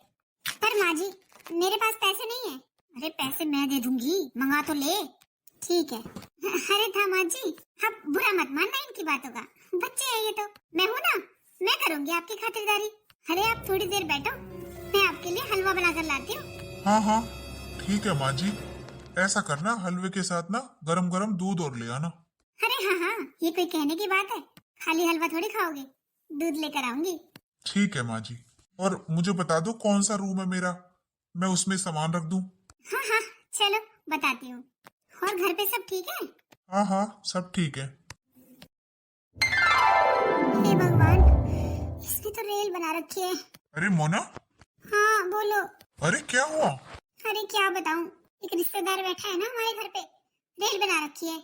पर माँ जी मेरे पास पैसे नहीं है। अरे पैसे मैं दे दूंगी, मंगा तो ले। ठीक है। अरे था माँ जी, आप बुरा मत मानना इनकी बातों का, बच्चे हैं ये तो, मैं हूँ ना, मैं करूंगी आपकी खातिरदारी। अरे आप थोड़ी देर बैठो, मैं आपके लिए हलवा बनाकर लाती हूँ। हाँ हाँ ठीक है माँ जी, ऐसा करना हलवे के साथ ना गरम गरम दूध और ले आना। अरे हाँ हाँ, ये कोई कहने की बात है, खाली हलवा थोड़ी खाओगे, दूध लेकर आऊंगी। ठीक है माँ जी, और मुझे बता दो कौन सा रूम है मेरा, मैं उसमें सामान रख दूं। हाँ हाँ, चलो बताती हूँ। और घर पे सब ठीक है? हाँ हाँ सब ठीक है। हे भगवान, इसने तो रेल बना रखी है। अरे मोना, हाँ बोलो। अरे क्या हुआ? अरे क्या बताऊं, एक रिश्तेदार बैठा है ना हमारे घर पे, रेल बना रखी है।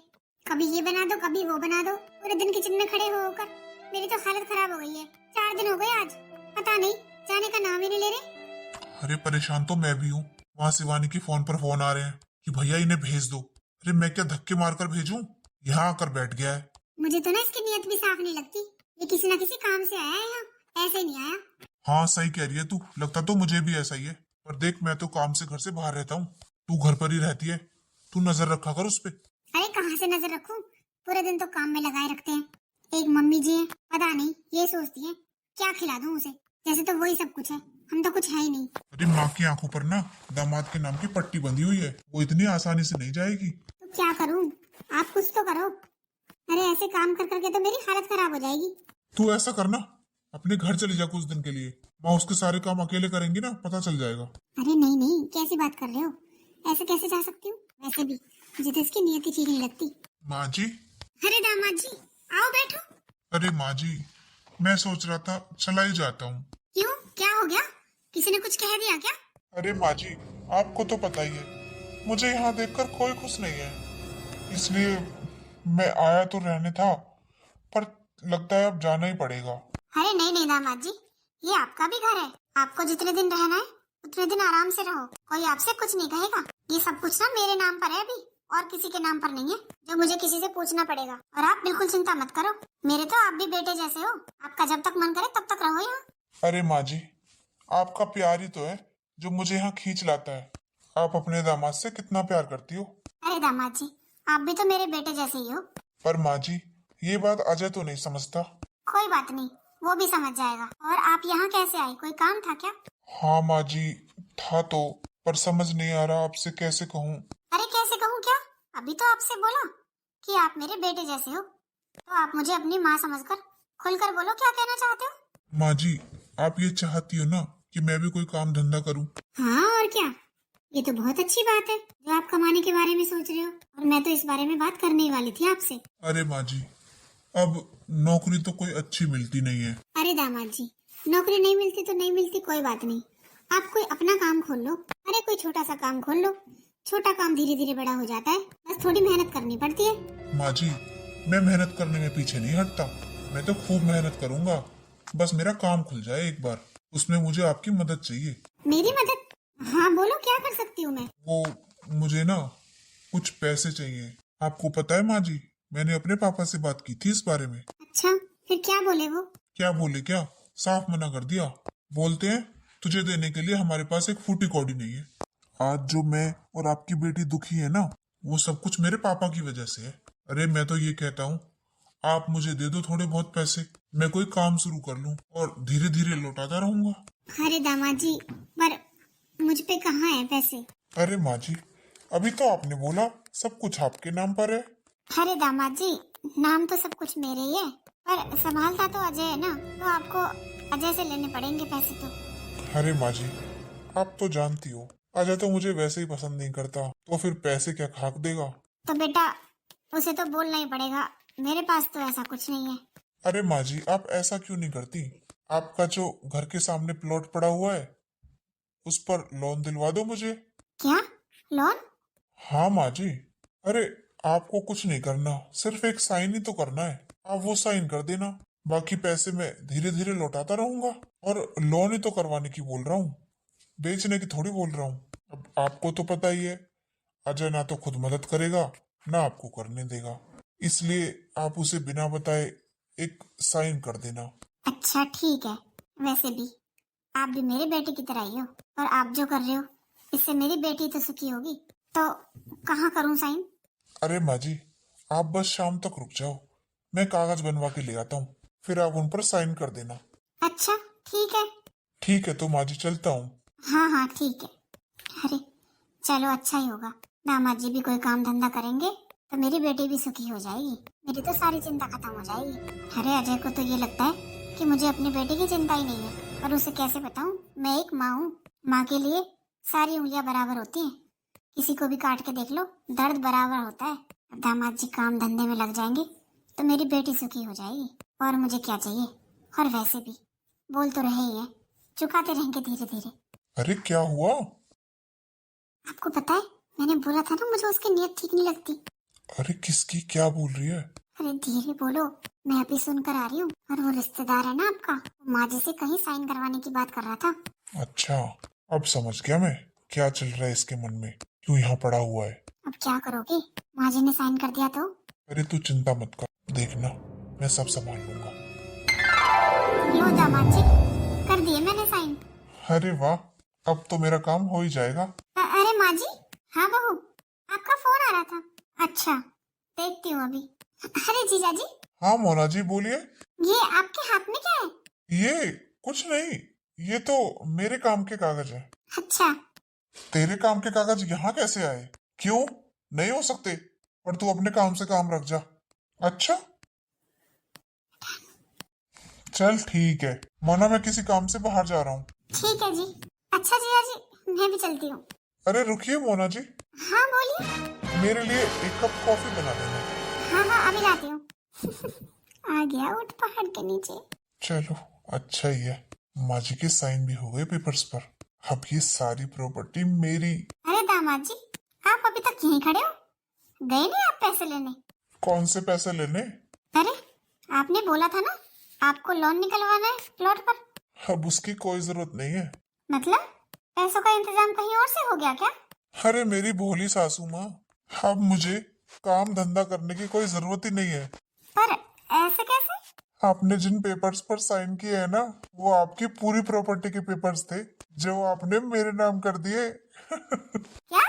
कभी ये बना दो कभी वो बना दो, पूरे दिन किचन में खड़े हो होकर मेरी तो हालत खराब हो गई है। 4 दिन हो गए आज, पता नहीं जाने का नाम ही नहीं ले रहे। अरे परेशान तो मैं भी हूँ, वहाँ शिवानी की फोन पर फोन आ रहे हैं कि भैया इन्हें भेज दो। अरे मैं क्या धक्के मारकर भेजूं, यहाँ आकर बैठ गया है। मुझे तो ना इसकी नीयत भी साफ नहीं लगती, ये किसी ना किसी काम से आया है यहाँ, ऐसे नहीं आया। हाँ सही कह रही है तू, लगता तो मुझे भी ऐसा ही है, पर देख मैं तो काम से घर से बाहर रहता हूँ, तू घर पर ही रहती है, तू नजर रखा कर उस पे। अरे कहाँ से नजर रखूं, पूरे दिन तो काम में लगाए रखते हैं। एक मम्मी जी है, पता नहीं ये सोचती है क्या खिला दूं उसे, जैसे तो वही सब कुछ है, हम तो कुछ है ही नहीं। अरे माँ की आंखों पर ना दामाद के नाम की पट्टी बंधी हुई है, वो इतनी आसानी से नहीं जाएगी। तो क्या करूं, आप कुछ तो करो। अरे ऐसे काम कर करके तो मेरी हालत खराब हो जाएगी। तू ऐसा करना, अपने घर चली जा कुछ दिन के लिए, माँ उसके सारे काम अकेले करेंगी ना, पता चल जाएगा। अरे नहीं नहीं, कैसी बात कर रहे हो, ऐसे कैसे जा सकती हूँ, वैसे भी मुझे तो इसकी नीयत ही ठीक नहीं लगती। माँ जी। अरे दामाद जी, आओ बैठो। अरे माँ जी, मैं सोच रहा था चला ही जाता हूँ। क्यों, क्या हो गया, किसी ने कुछ कह दिया क्या? अरे माँ जी, आपको तो पता ही है मुझे यहाँ देखकर कोई खुश नहीं है, इसलिए मैं आया तो रहने था, पर लगता है अब जाना ही पड़ेगा। अरे नहीं नहीं दामाद जी, ये आपका भी घर है, आपको जितने दिन रहना है उतने दिन आराम से रहो, कोई आपसे कुछ नहीं कहेगा। ये सब कुछ ना मेरे नाम पर है अभी, और किसी के नाम पर नहीं है जो मुझे किसी से पूछना पड़ेगा। और आप बिल्कुल चिंता मत करो, मेरे तो आप भी बेटे जैसे हो, आपका जब तक मन करे तब तक रहो यहाँ। अरे माँ जी, आपका प्यार ही तो है जो मुझे यहाँ खींच लाता है, आप अपने दामाद से कितना प्यार करती हो। अरे दामाद जी, आप भी तो मेरे बेटे जैसे ही हो। पर माँ जी, ये बात अजय तो नहीं समझता। कोई बात नहीं, वो भी समझ जाएगा। और आप यहाँ कैसे आए, कोई काम था क्या? हाँ माँ जी, था तो, पर समझ नहीं आ रहा आपसे कैसे कहूँ। अरे कैसे कहूँ क्या, अभी तो आपसे बोला कि आप मेरे बेटे जैसे हो, तो आप मुझे अपनी माँ समझकर खुलकर बोलो क्या कहना चाहते हो। माँ जी, आप ये चाहती हो ना कि मैं भी कोई काम धंधा करूँ। हाँ और क्या, ये तो बहुत अच्छी बात है जो आप कमाने के बारे में सोच रहे हो, और मैं तो इस बारे में बात करने ही वाली थी आपसे। अरे माँ जी, अब नौकरी तो कोई अच्छी मिलती नहीं है। अरे दामाद जी, नौकरी नहीं मिलती तो नहीं मिलती, कोई बात नहीं, आप कोई अपना काम खोल लो। अरे कोई छोटा सा काम खोल लो, छोटा काम धीरे धीरे बड़ा हो जाता है, बस थोड़ी मेहनत करनी पड़ती है। माँ जी, मैं मेहनत करने में पीछे नहीं हटता, मैं तो खूब मेहनत करूंगा, बस मेरा काम खुल जाए एक बार, उसमें मुझे आपकी मदद चाहिए। मेरी मदद? हाँ बोलो, क्या कर सकती हूँ मैं? वो मुझे ना कुछ पैसे चाहिए। आपको पता है माँ जी, मैंने अपने पापा से बात की थी इस बारे में। अच्छा, फिर क्या बोले वो? क्या बोले क्या, साफ मना कर दिया। बोलते हैं तुझे देने के लिए हमारे पास एक फूटी कौड़ी नहीं है। आज जो मैं और आपकी बेटी दुखी है ना, वो सब कुछ मेरे पापा की वजह से है। अरे मैं तो ये कहता हूँ, आप मुझे दे दो थोड़े बहुत पैसे, मैं कोई काम शुरू कर लूँ और धीरे धीरे लौटाता रहूंगा। अरे दामाद जी, पर मुझ पे कहाँ है पैसे? अरे माँ जी, अभी तो आपने बोला सब कुछ आपके नाम पर है। अरे दामाद जी, नाम तो सब कुछ मेरे ही है, पर संभालता तो अजय है ना, तो आपको अजय से लेने पड़ेंगे पैसे तो। अरे माँ जी, आप तो जानती हो अजय तो मुझे वैसे ही पसंद नहीं करता, तो फिर पैसे क्या खाक देगा। तो बेटा उसे तो बोलना ही पड़ेगा, मेरे पास तो ऐसा कुछ नहीं है। अरे माँ जी, आप ऐसा क्यों नहीं करती, आपका जो घर के सामने प्लॉट पड़ा हुआ है उस पर लोन दिलवा दो मुझे। क्या, लोन? हाँ माँ जी, अरे आपको कुछ नहीं करना, सिर्फ एक साइन ही तो करना है, आप वो साइन कर देना, बाकी पैसे मैं धीरे धीरे लौटाता रहूंगा। और लोन ही तो करवाने की बोल रहा हूँ, बेचने की थोड़ी बोल रहा हूँ। अब आपको तो पता ही है, अजय ना तो खुद मदद करेगा ना आपको करने देगा, इसलिए आप उसे बिना बताए एक साइन कर देना। अच्छा ठीक है, वैसे भी आप भी मेरे बेटे की तरह ही हो, और आप जो कर रहे हो इससे मेरी बेटी तो सुखी होगी, तो कहाँ करूँ साइन? अरे माँ जी, आप बस शाम तक रुक जाओ, मैं कागज बनवा के ले आता हूँ, फिर आप उन पर साइन कर देना। अच्छा ठीक है। ठीक है तो माँ जी चलता हूँ। हाँ हाँ ठीक है। अरे चलो अच्छा ही होगा, दामाद जी भी कोई काम धंधा करेंगे तो मेरी बेटी भी सुखी हो जाएगी, मेरी तो सारी चिंता खत्म हो जाएगी। अरे अजय को तो ये लगता है कि मुझे अपनी बेटी की चिंता ही नहीं है, पर उसे कैसे बताऊं मैं एक माँ हूँ। माँ के लिए सारी उंगलियां बराबर होती हैं, किसी को भी काट के देख लो दर्द बराबर होता है। अब दामाद जी काम धंधे में लग जाएंगे तो मेरी बेटी सुखी हो जाएगी, और मुझे क्या चाहिए। और वैसे भी बोल तो रहे ही हैं, चुकाते रहेंगे धीरे धीरे। अरे क्या हुआ? आपको पता है मैंने बोला था ना मुझे उसकी नीयत ठीक नहीं लगती। अरे किसकी क्या बोल रही है? अरे धीरे बोलो, मैं अभी सुनकर आ रही हूँ। और वो रिश्तेदार है ना आपका, माँ जी से कहीं साइन करवाने की बात कर रहा था। अच्छा अब समझ गया मैं क्या चल रहा है इसके मन में, क्यों यहाँ पड़ा हुआ है। अब क्या करोगे, माँ जी ने साइन कर दिया तो? अरे तू चिंता मत कर, देखना मैं सब संभाल लूंगा। लो दामाद जी, कर दिए मैंने साइन। अरे वाह, अब तो मेरा काम हो ही जाएगा। अरे माँ जी। हाँ बहू, आपका फोन आ रहा था। अच्छा देखती हूँ अभी। अरे जीजा जी। हाँ मोना जी बोलिए। ये आपके हाथ में क्या है? ये कुछ नहीं, ये तो मेरे काम के कागज है। अच्छा। तेरे काम के कागज यहाँ कैसे आए? क्यों नहीं हो सकते? पर तू अपने काम से काम रख जा। अच्छा चल ठीक है मोना, मैं किसी काम से बाहर जा रहा हूँ। ठीक है जी। अच्छा जीजा जी मैं भी चलती हूँ। अरे रुकिए मोना जी, हाँ बोलिए। मेरे लिए एक कप कॉफी बना देना। हाँ हाँ अभी लाती हूँ। आ गया ऊंट पहाड़ के नीचे। चलो अच्छा ही है, माँ जी के साइन भी हो गए पेपर्स पर। अब ये सारी प्रॉपर्टी मेरी। अरे दामाद जी, आप अभी तक यहीं खड़े हो, गए नहीं आप पैसे लेने? कौन से पैसे लेने? अरे आपने बोला था ना आपको लोन निकलवाना है प्लॉट पर। अब उसकी कोई जरूरत नहीं है। मतलब पैसों का इंतजाम कहीं और से हो गया क्या? अरे मेरी भोली सासू माँ, अब मुझे काम धंधा करने की कोई जरूरत ही नहीं है। पर ऐसे कैसे? आपने जिन पेपर्स पर साइन किए हैं ना, वो आपकी पूरी प्रॉपर्टी के पेपर्स थे जो आपने मेरे नाम कर दिए। क्या?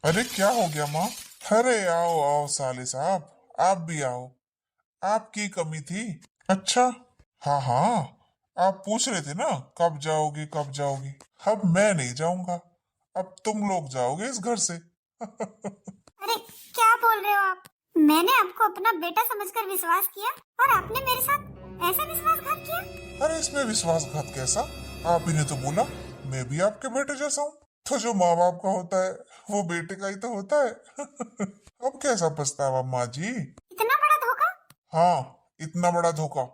अरे क्या हो गया माँ? अरे आओ आओ साले साहब, आप भी आओ, आपकी कमी थी। अच्छा हाँ हाँ, आप पूछ रहे थे ना कब जाओगी कब जाओगी। अब मैं नहीं जाऊंगा, अब तुम लोग जाओगे इस घर से। अरे क्या बोल रहे हो आप? मैंने आपको अपना बेटा समझकर विश्वास किया और आपने मेरे साथ ऐसा विश्वासघात किया। अरे इसमें विश्वासघात कैसा? आप ही ने तो बोला मैं भी आपके बेटे जैसा हूँ, तो जो माँ बाप का होता है वो बेटे का ही तो होता है। अब कैसा पछतावा माँ जी? इतना बड़ा धोखा? हाँ इतना बड़ा धोखा।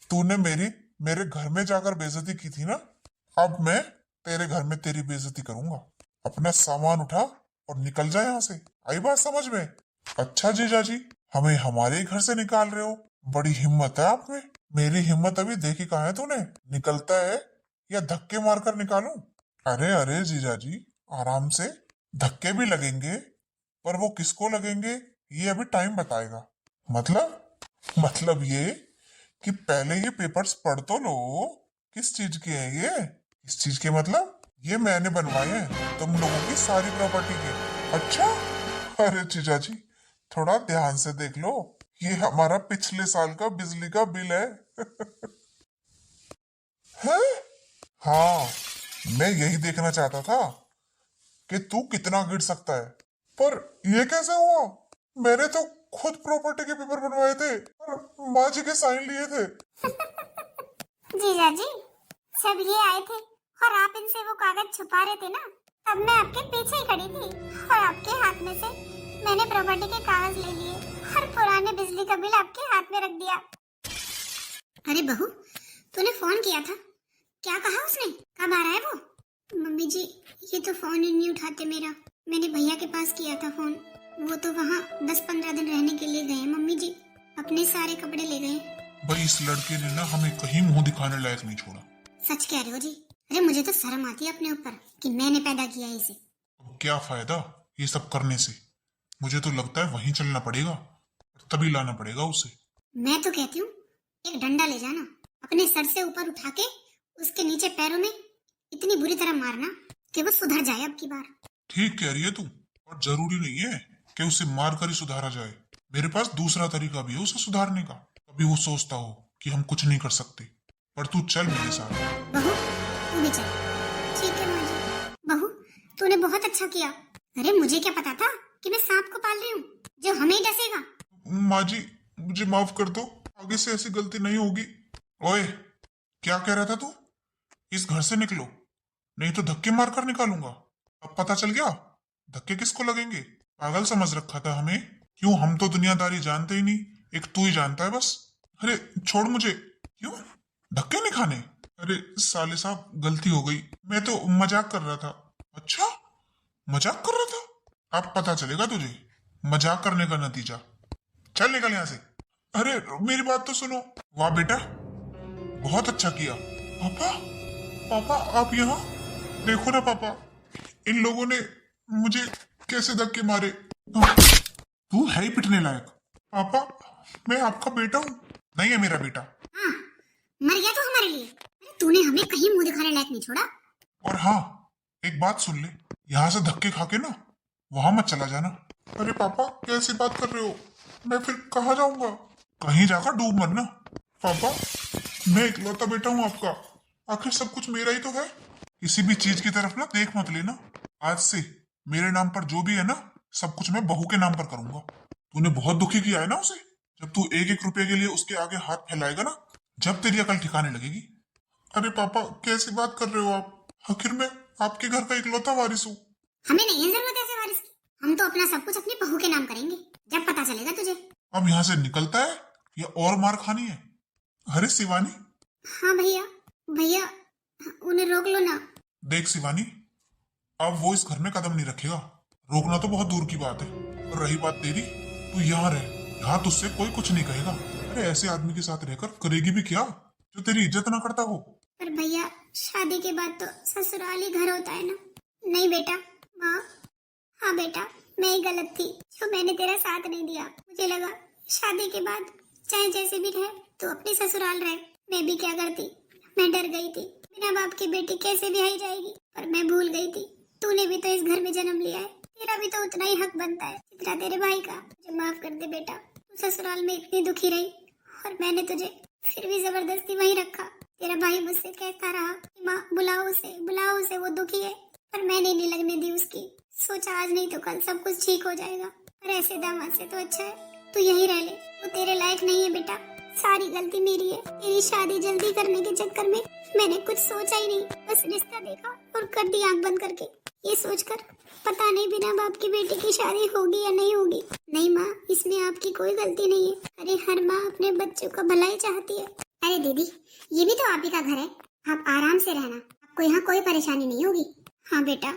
तूने मेरे घर में जाकर बेइज्जती की थी ना, अब मैं तेरे घर में तेरी बेइज्जती करूंगा। अपना सामान उठा और निकल जा यहाँ से, आई बात समझ में? अच्छा जीजा जी, हमें हमारे ही घर से निकाल रहे हो? बड़ी हिम्मत है आप में। मेरी हिम्मत अभी देखी कहाँ है तूने? निकलता है या धक्के मारकर निकालूं? अरे अरे जीजा जी आराम से, धक्के भी लगेंगे पर वो किसको लगेंगे ये अभी टाइम बताएगा। मतलब ये कि पहले ये पेपर्स पढ़ तो लो, किस चीज के हैं ये? इस चीज के मतलब ये मैंने बनवाए हैं तुम लोगों की सारी प्रॉपर्टी के। अच्छा अरे जीजा जी थोड़ा ध्यान से देख लो, ये हमारा पिछले साल का बिजली का बिल है। हैं? हाँ मैं यही देखना चाहता था कि तू कितना गिर सकता है, पर ये कैसे हुआ? मैंने तो खुद प्रॉपर्टी के पेपर बनवाए थे और माँ जी के साइन लिए थे। जीजा जी सब ये आए थे और आप इनसे वो कागज छुपा रहे थे ना, तब मैं आपके पीछे ही खड़ी थी और आपके हाथ में से मैंने प्रॉपर्टी के कागज ले लिए और पुराने बिजली का बिल आपके हाथ में रख दिया। अरे बहू तूने फोन किया था, क्या कहा उसने, कब आ रहा है वो? मम्मी जी ये तो फोन ही नहीं उठाते मेरा, मैंने भैया के पास किया था फोन, वो तो वहाँ 10-15 दिन रहने के लिए गए मम्मी जी, अपने सारे कपड़े ले गए। भाई इस लड़के ने ना हमें कहीं मुंह दिखाने लायक नहीं छोड़ा। सच कह रहे हो जी? अरे मुझे तो शर्म आती है अपने ऊपर कि मैंने पैदा किया है इसे। अब क्या फायदा ये सब करने से? मुझे तो लगता है वहीं चलना पड़ेगा, तभी लाना पड़ेगा उसे। मैं तो कहती हूँ एक डंडा ले जाना, अपने सर से ऊपर उठा के उसके नीचे पैरों में इतनी बुरी तरह मारना कि वो सुधर जाए अब की बार। ठीक कह रही है तू, और जरूरी नहीं है कि उसे मार कर ही सुधारा जाए। मेरे पास दूसरा तरीका भी है उसे सुधारने का। कभी वो सोचता हो कि हम कुछ नहीं कर सकते, पर तू चल मेरे साथ। बहू तू भी चल। ठीक है माँ जी। बहू तूने बहुत अच्छा किया। अरे मुझे क्या पता था कि मैं सांप को पाल रही हूँ जो हमें ही डसेगा। माँ जी मुझे माफ कर दो, आगे से ऐसी गलती नहीं होगी। ओए क्या कह रहा था तू? इस घर से निकलो, नहीं तो धक्के मार कर निकालूंगा। अब पता चल गया धक्के किसको लगेंगे। पागल समझ रखा था हमें। क्यों, हम तो दुनियादारी जानते ही नहीं, एक तू ही जानता है बस। अरे छोड़ मुझे। क्यों धक्के नहीं खाने? अरे साले साहब गलती हो गई, मैं तो मजाक कर रहा था। अच्छा मजाक कर रहा था, अब पता चलेगा तुझे मजाक करने का नतीजा। चल निकल यहाँ से। अरे मेरी बात तो सुनो। वाह बेटा बहुत अच्छा किया। पापा पापा आप यहाँ देखो ना पापा, इन लोगों ने मुझे कैसे धक्के मारे। तू है ही पिटने लायक। पापा मैं आपका बेटा हूँ। नहीं है मेरा बेटा। हाँ मर गया तो हमारे लिए। अरे तूने हमें कहीं मुंह दिखाने लायक नहीं छोड़ा। और हाँ एक बात सुन ले, यहाँ से धक्के खा के ना वहां मत चला जाना। अरे पापा कैसी बात कर रहे हो, मैं फिर कहाँ जाऊंगा? कहीं जाकर डूब मरना। पापा मैं इकलौता बेटा हूँ आपका, आखिर सब कुछ मेरा ही तो है। किसी भी चीज की तरफ ना देख मत लेना। आज से मेरे नाम पर जो भी है ना सब कुछ मैं बहू के नाम पर करूंगा। तूने बहुत दुखी किया है ना उसे। जब तू एक एक रुपए के लिए उसके आगे हाथ फैलाएगा ना, जब तेरी अकल ठिकाने लगेगी। अरे पापा कैसी बात कर रहे हो आप, आखिर मैं आपके घर का इकलौता वारिस हूँ। हमें नहीं है जरूरत ऐसे वारिस की। हम तो अपना सब कुछ अपनी बहू के नाम करेंगे जब पता चलेगा तुझे। अब यहाँ से निकलता है या और मार खानी है? अरे शिवानी। हाँ भैया भैया उन्हें रोक लो ना। देख शिवानी, अब वो इस घर में कदम नहीं रखेगा। रोकना तो बहुत दूर की बात है, और रही बात तेरी, तू यहाँ रह, यहाँ तुझसे कोई कुछ नहीं कहेगा। अरे ऐसे आदमी के साथ रहकर करेगी भी क्या जो तेरी इज्जत ना करता हो। पर भैया शादी के बाद तो ससुराल ही घर होता है ना। नहीं बेटा। माँ हाँ बेटा मैं ही गलत थी जो मैंने तेरा साथ नहीं दिया। मुझे लगा शादी के बाद चाहे जैसे भी रहे तो अपने ससुराल रहे। मैं भी क्या करती, मैं डर गई थी बिना बाप की बेटी कैसे ब्याही जाएगी। पर मैं भूल गई थी तूने भी तो इस घर में जन्म लिया है, तेरा भी तो उतना ही हक बनता है जितना तेरे भाई का। मुझे माफ कर दे बेटा, तू ससुराल में इतनी दुखी रही और मैंने तुझे फिर भी जबरदस्ती वहीं रखा। तेरा भाई मुझसे कहता रहा कि माँ बुलाओ उसे वो दुखी है, पर मैंने नहीं लगने दी उसकी। सोचा आज नहीं तो कल सब कुछ ठीक हो जाएगा। पर ऐसे दामाद से तो अच्छा है तू यहीं रह ले, वो तेरे लायक नहीं है बेटा। सारी गलती मेरी है, तेरी शादी जल्दी करने के चक्कर में मैंने कुछ सोचा ही नहीं, बस रिश्ता देखा और कर दी आंख बंद करके, ये सोचकर पता नहीं बिना बाप की बेटी की शादी होगी या नहीं होगी। नहीं माँ इसमें आपकी कोई गलती नहीं है। अरे हर माँ अपने बच्चों का भलाई चाहती है। अरे दीदी ये भी तो आप ही का घर है, आप आराम से रहना, आपको यहाँ कोई परेशानी नहीं होगी। हाँ बेटा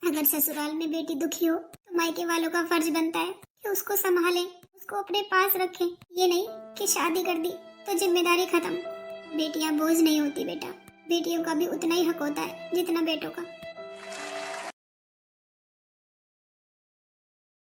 अगर ससुराल में बेटी दुखी हो तो मायके वालों का फर्ज बनता है कि उसको संभालें, उसको अपने पास रखें। ये नहीं कि शादी कर दी तो जिम्मेदारी खत्म। बेटियां बोझ नहीं होती बेटा, बेटियों का भी उतना ही हक होता है जितना बेटों का।